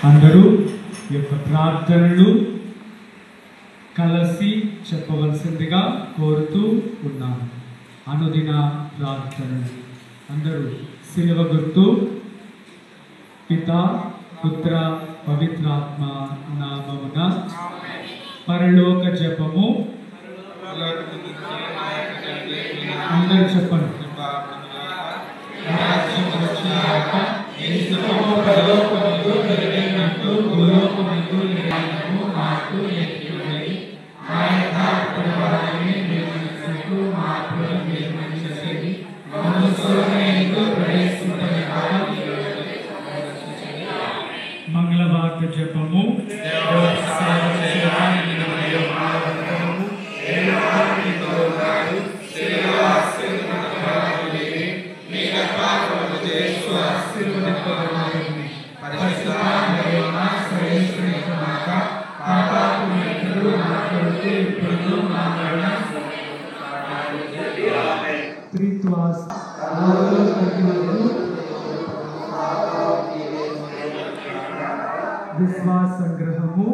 అందరూ ఈ యొక్క ప్రార్థనలు కలిసి చెప్పవలసిందిగా కోరుతూ ఉన్నాను. అనుదిన ప్రార్థనలు అందరూ శిలువ గుర్తు పితా పుత్ర పవిత్రాత్మ నామమున పరలోక జపము. అందరూ చెప్పండి. మంగళవార్త జపము. విశ్వాస సంగ్రహము.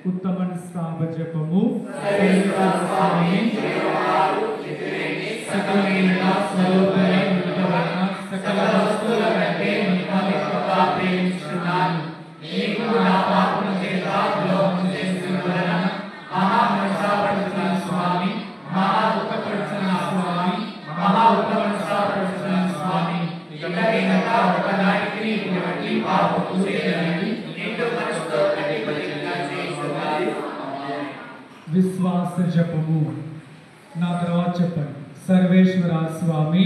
ఉత్తమ స్థాప జపము. సకల వస్తువుల కంటే ప్రేమిస్తున్నాను. నీకు నా పాపం చేత ద్రోహం చేసిన వలన మహామనసాపడుతున్నాను స్వామి, మహా దుఃఖపడుతున్నాను స్వామి, మహా ఉత్తమపడుతున్నాను స్వామి. ఇకనైనా ఒకనాటికి ఇటువంటి పాపము చేయనని నిండు మనసుతో ప్రతిపదిగా చేస్తున్నాను. విశ్వాస జపము. నా తర్వాత చెప్పండి. సర్వేశ్వర స్వామి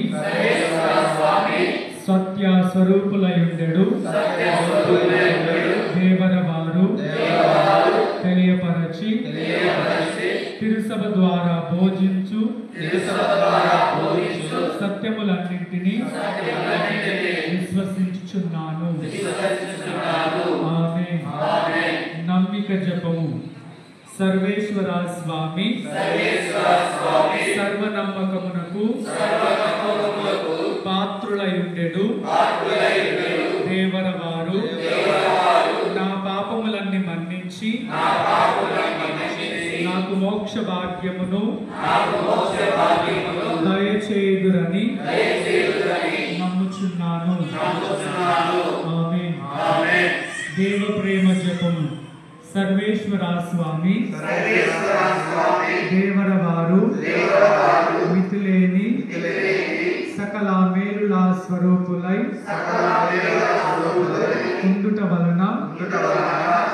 సత్య స్వరూపులయుండెడు దేవర వారు తెలియపరచి తిరుసభ ద్వారా బోధించు సత్యములన్నింటినీ విశ్వసించుచున్నాను. ఆమేన్. నమ్మిక జపము. సర్వేశ్వర స్వామి సర్వనమ్మకమునకు పాత్రులయుండెడు దేవర వారు నా పాపములన్నీ మన్నించి నాకు మోక్ష భాగ్యమును దయచేయుదురని నమ్ముచున్నాను. ఆమేన్. దేవ ప్రేమ జపము. సర్వేశ్వర స్వామి దేవర వారు మితిలేని సకల మేలుల స్వరూపులై ఉండుట వలన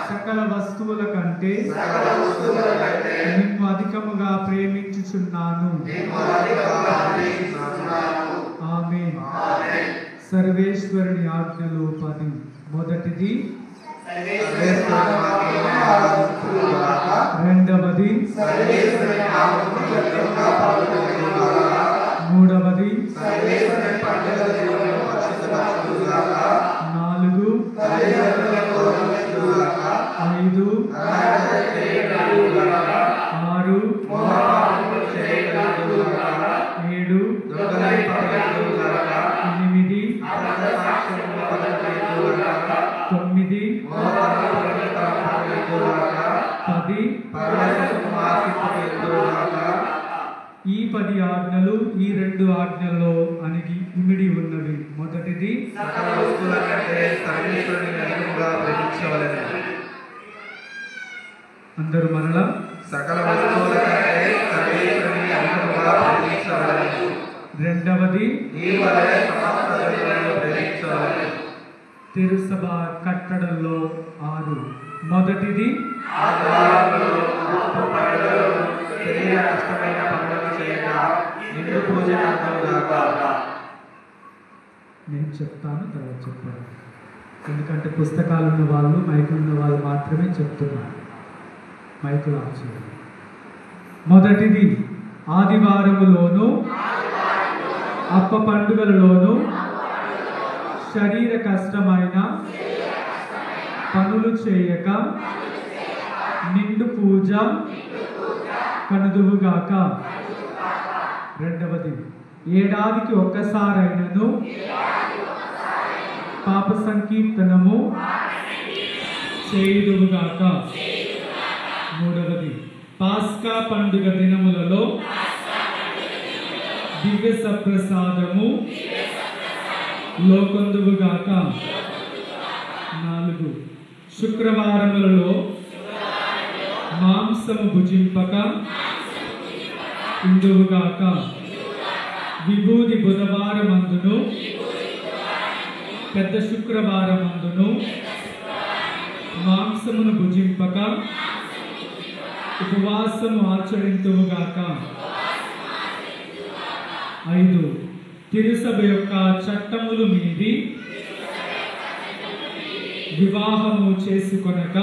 సకల వస్తువుల కంటే నిన్ను అధికముగా ప్రేమించుచున్నాను. ఆమేన్. సర్వేశ్వరుని ఆజ్ఞలు 10. మొదటిది రెండవది మూడవది 4 5 6 7 8 9 10. ఈ 10 ఆజ్ఞలు ఈ 2 ఆజ్ఞల్లో అణిగి ఇమిడి ఉన్నవి. మొదటిది అందరూ మరలా సకల వస్తువులకంటే సర్వేశ్వరుని అధికముగా ప్రేమించవలెను. రెండవది, ఈ వలె సమస్త జనులను ప్రేమించవలెను. తిరుసభ కట్టడంలో 6. మొదటిది, ఆదివారములు, ఉప్పు పండుగలు, శరీర కష్టమైన పనులను చేయక నిండు పూజ కలుగుగాక. నేను చెప్తాను, తర్వాత చెప్పాను. ఎందుకంటే పుస్తకాలు ఉన్న వాళ్ళు, మైకులు ఉన్న వాళ్ళు మాత్రమే చెప్తున్నారు. మైకులు ఆఫ్ చేయండి. మొదటిది, ఆదివారములోను అప్ప పండుగలలోను శరీర కష్టమైన పనులు చేయక నిండు పూజ కనుదువుగాక. రెండవది, ఏడాదికి ఒక్కసారైనను పాప సంకీర్తనము చేయుదువుగాక. మూడవది, పాస్కా పండుగ దినములలో దివ్య సప్రసాదము లోకొందువుగాక. 4, శుక్రవారములలో మాంసము భుజింపక ఉందువుగాక. విభూది బుధవారమందును పెద్ద శుక్రవారమందును మాంసమును భుజింపక ఉపవాసము ఆచరింతువుగాక. 5, తిరుసభ యొక్క చట్టములు మీది వివాహము చేసుకొనక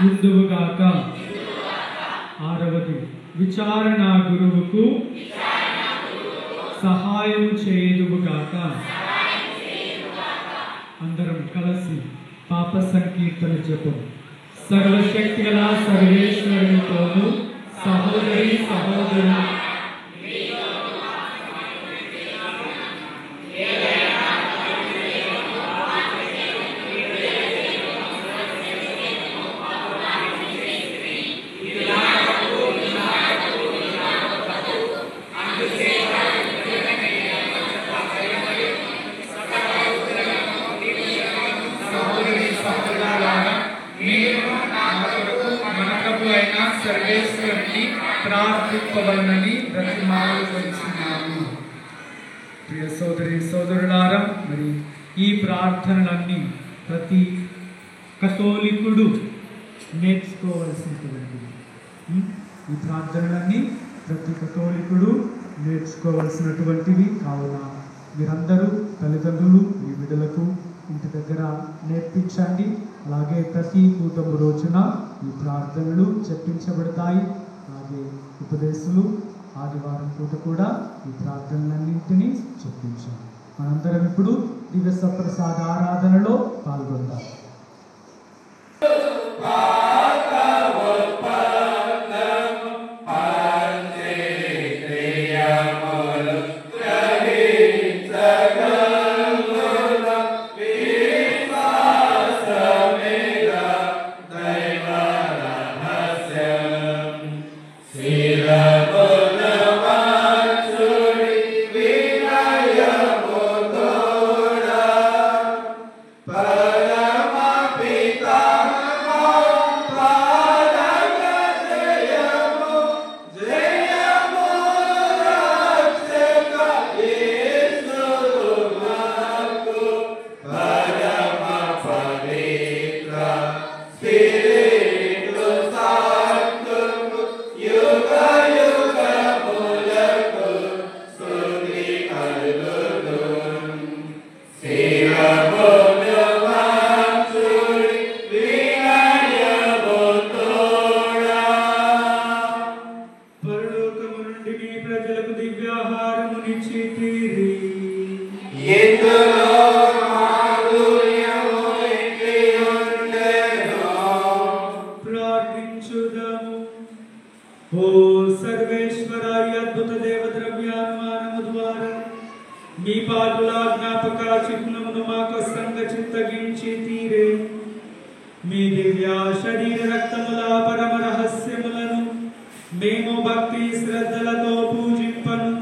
ఉందువుగాక. 6వది, విచారణ గురువుకు సహాయం చేయుదువుగాక. అందరం కలిసి పాప సంకీర్తన జపం. సర్వశక్తి గల సర్వేశ్వరునితోను సహోదరి సహోదరు సర్వేశ్వరుని ప్రార్థింపవలనని బ్రతిమాలుకొనిచున్నాము. ప్రియ సోదరి సోదరులారా, మరి ఈ ప్రార్థనలన్నీ ప్రతి కథోలికుడు నేర్చుకోవలసినటువంటివి. ఈ ప్రార్థనలన్నీ ప్రతి కథోలికుడు నేర్చుకోవలసినటువంటివి. కావున మీరందరూ తల్లిదండ్రులు మీ బిడ్డలకు ఇంటి దగ్గర నేర్పించండి. అలాగే ప్రతి కూటమి రోజున ఈ ప్రార్థనలు చెప్పించబడతాయి. అలాగే ఉపదేశాలు ఆదివారం పూట కూడా ఈ ప్రార్థనలన్నింటినీ చెప్పించాలి. మనందరం ఇప్పుడు దివ్య సప్రసాద ఆరాధనలో పాల్గొందాం. ఓ సర్వేశ్వర, ఈ అద్భుత దేవ ద్రవ్యానుమానము ద్వారా మీ పాటుల జ్ఞాపక చిహ్నమును మాకు సంగచింతగించి తీరే. మీ దివ్య శరీర రక్తముల పరమ రహస్యములను మేము భక్తి శ్రద్ధలతో పూజింపను.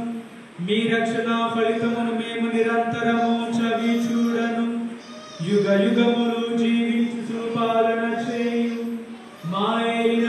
మీ రక్షణ ఫలితమును మేము నిరంతరము చవి చూడను. యుగ యుగములు జీవించు పాలన చేయు మా ఏలిన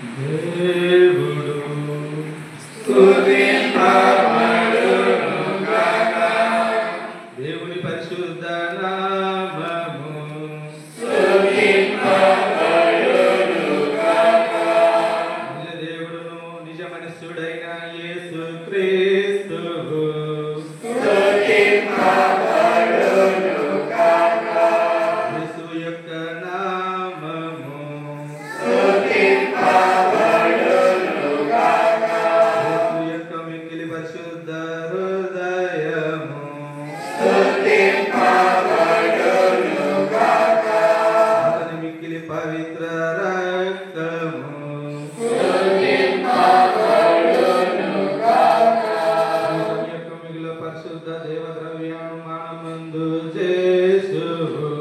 దేవుడు దేవుని పరిశుద్ధ నామము నిజ దేవుడును నిజ మనుష్యుడైన యేసు క్రీస్తువు యేసు యొక్క నామము యేసు యొక్క మిక్కిలి పరిశుద్ధ హృదయము అతని మిక్కిలి పవిత్ర రక్తము అతని యొక్క మిగిలిన పరిశుద్ధ దేవద్రవ్యం మనమందు జేసువు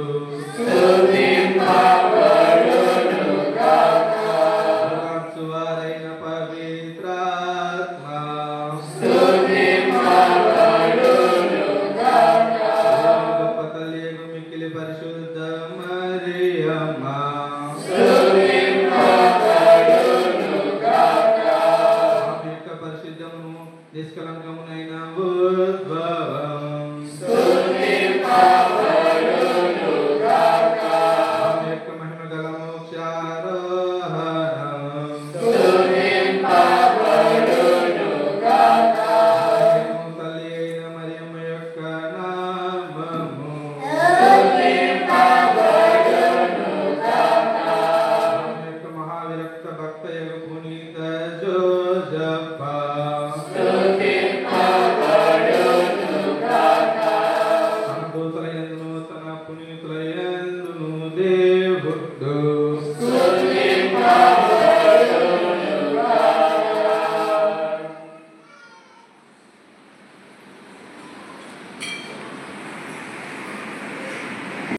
వారైన పవిత్రాత్మ గొప్ప తల్లి మిక్కిలి పరిశుద్ధ